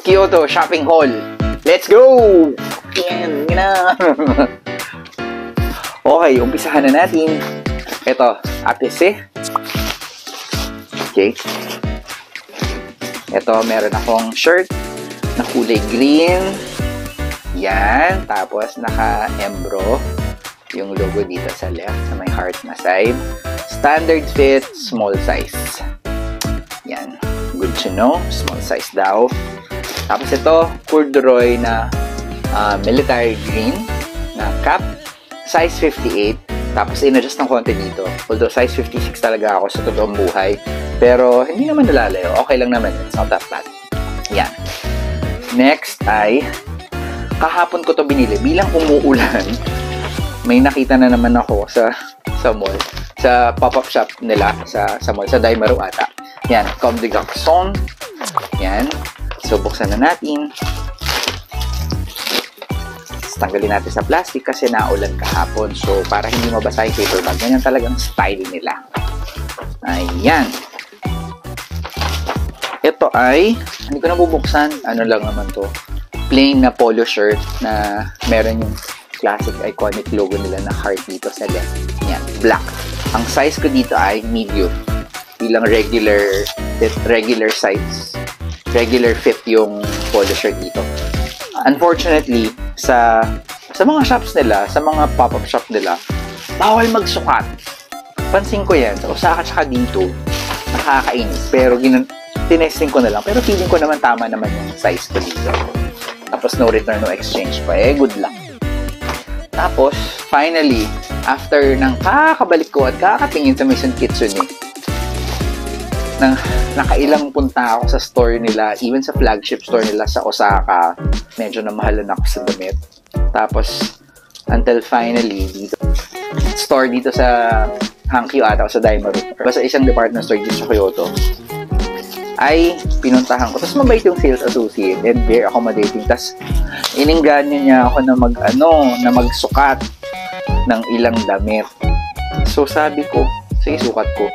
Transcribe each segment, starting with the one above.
Kyoto Shopping Hall. Let's go! Yan na. Okay, umpisahan na natin. Ito, ATC. Okay. Ito, meron akong shirt na kulay green. Yan. Tapos, naka-embro yung logo dito sa left, sa may heart na side. Standard fit, small size. Yan. Good to know. Small size daw. Tapos ito, corduroy na military green na cap. Size 58. Tapos in-adjust ng konti dito. Although size 56 talaga ako sa totoong buhay. Pero hindi naman nalalayo. Okay lang naman. It's not that bad. Yan. Next ay, kahapon ko to binili. Bilang umuulan, may nakita na naman ako sa mall. Sa pop-up shop nila. Sa mall. Sa Daimaru ata. Yan. Comme des Garçons. Yan. So, buksan na natin. Tanggalin natin sa plastic kasi naulan kahapon. So, para hindi mabasa yung paper bag. Ganyan talagang style nila. Ayan. Ito ay, hindi ko na bubuksan. Ano lang naman to. Plain na polo shirt na meron yung classic iconic logo nila na heart dito sa left. Yan, black. Ang size ko dito ay medium. Bilang regular size. Regular fit yung polo shirt dito. Unfortunately, sa mga shops nila, sa mga pop-up shop nila, bawal magsukat. Pansin ko yan. Sa Osaka tsaka dito, nakakainis. Pero tinesting ko na lang. Pero feeling ko naman tama naman yung size ko dito. Tapos no return, no exchange pa. Good luck. Tapos, finally, after ng kakabalik ko at kakatingin sa Maison Kitsune, nakailang punta ako sa store nila, even sa flagship store nila sa Osaka, medyo namahalan ako sa damit. Tapos, until finally, dito, store dito sa Hankyu ata o sa Daimaru, basta isang department store dito sa Kyoto, ay pinuntahan ko. Tapos mabait yung sales associate and very accommodating. Tapos, iningganyo niya ako na magsukat ng ilang damit. So, sabi ko, sige, sukat ko.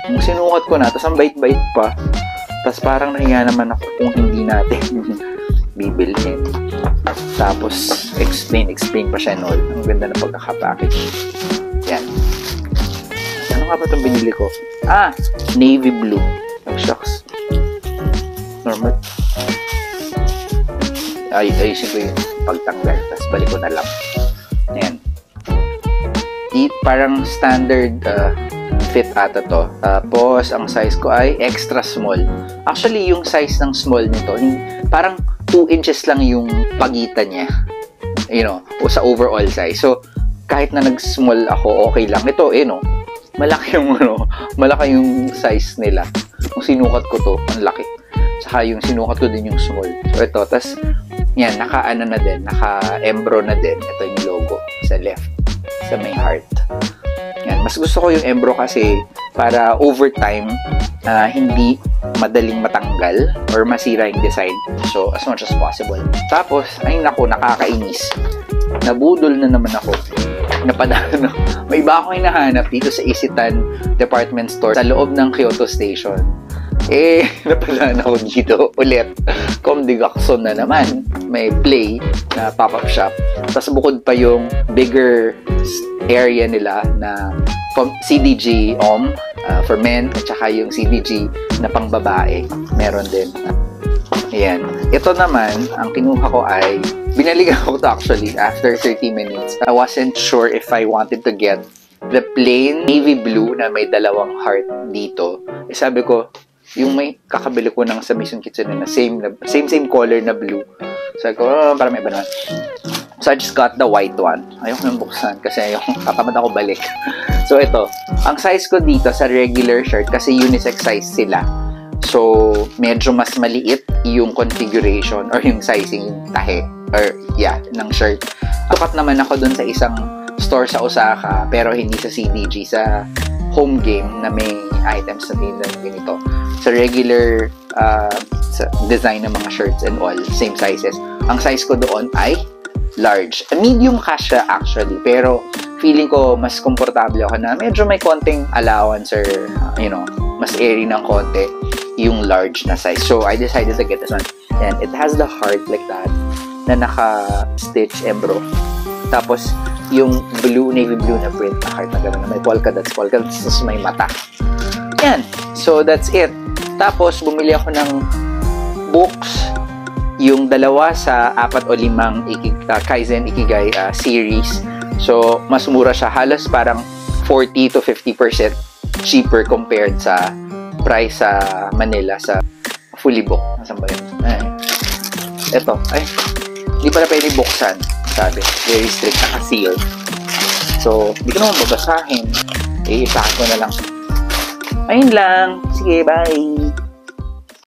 Nung sinukat ko na, tapos ang bait-bait pa, tapos parang nahiya naman ako kung hindi natin bibilhin. Tapos, explain pa siya all. Ang ganda na pagkakapackage. Yan. Ano nga ba itong binili ko? Navy blue. Oh, shucks. Normal. Ayusin ko yung pagtanggal, tapos balik ko na lang. Ayan. Parang standard fit ata to. Tapos, ang size ko ay extra small. Actually, yung size ng small nito, parang 2 inches lang yung pagitan niya. O sa overall size. So, kahit na nag-small ako, okay lang. Ito, malaki yung size nila. Kung sinukat ko to, ang laki. Saka yung sinukat ko din yung small. So, ito. Tapos, yan, naka-embro na din. Ito yung logo sa left. Sa may heart. Yan. Mas gusto ko yung embro kasi para over time, hindi madaling matanggal or masira yung design. So, as much as possible. Tapos, ay naku, nakakainis. Nabudol na naman ako. Napadano. May iba akong hinahanap dito sa Isitan Department Store sa loob ng Kyoto Station. Napadaan ako dito ulit. Comme des Garçons na naman. May play na pop-up shop. Tapos bukod pa yung bigger area nila na CDG for men at saka yung CDG na pang babae. Meron din. Ayan. Ito naman, ang kinuha ko ay binaligan ko to actually after 30 minutes. I wasn't sure if I wanted to get the plain navy blue na may dalawang heart dito. Sabi ko, yung may kakabili ko ng sa Maison Kitsune na same color na blue. Sabi ko, para may iba naman. So, I just got the white one. Ayoko nang buksan kasi tatamad ako balik. So, ito. Ang size ko dito sa regular shirt kasi unisex size sila. So, medyo mas maliit yung configuration or yung sizing, yung tahe. Ng shirt. Tukat naman ako dun sa isang store sa Osaka pero hindi sa CDG, sa home game na may items na ganito. Sa regular sa design ng mga shirts and all, same sizes. Ang size ko doon ay large. Medium kasha actually, pero feeling ko mas komportable ako na medyo may konting allowance or, mas airy ng konti. yung large na size. So, I decided to get this one. And it has the heart like that na naka-stitch embro. Tapos, yung blue, navy blue na print na heart na gano'n na may polka dots, tapos may mata. Yan. So, that's it. Tapos, bumili ako ng books, yung 2 sa 4 o 5 Kaizen Ikigai series. So, mas mura siya. Halos parang 40 to 50% cheaper compared sa price sa Manila sa fully book. Nasaan ba yun? Ito. Hindi pala pwede buksan. Sabi, very strict, naka-seal. So, hindi ko naman babasahin. I-ipack ko na lang. Ayun lang. Sige, bye!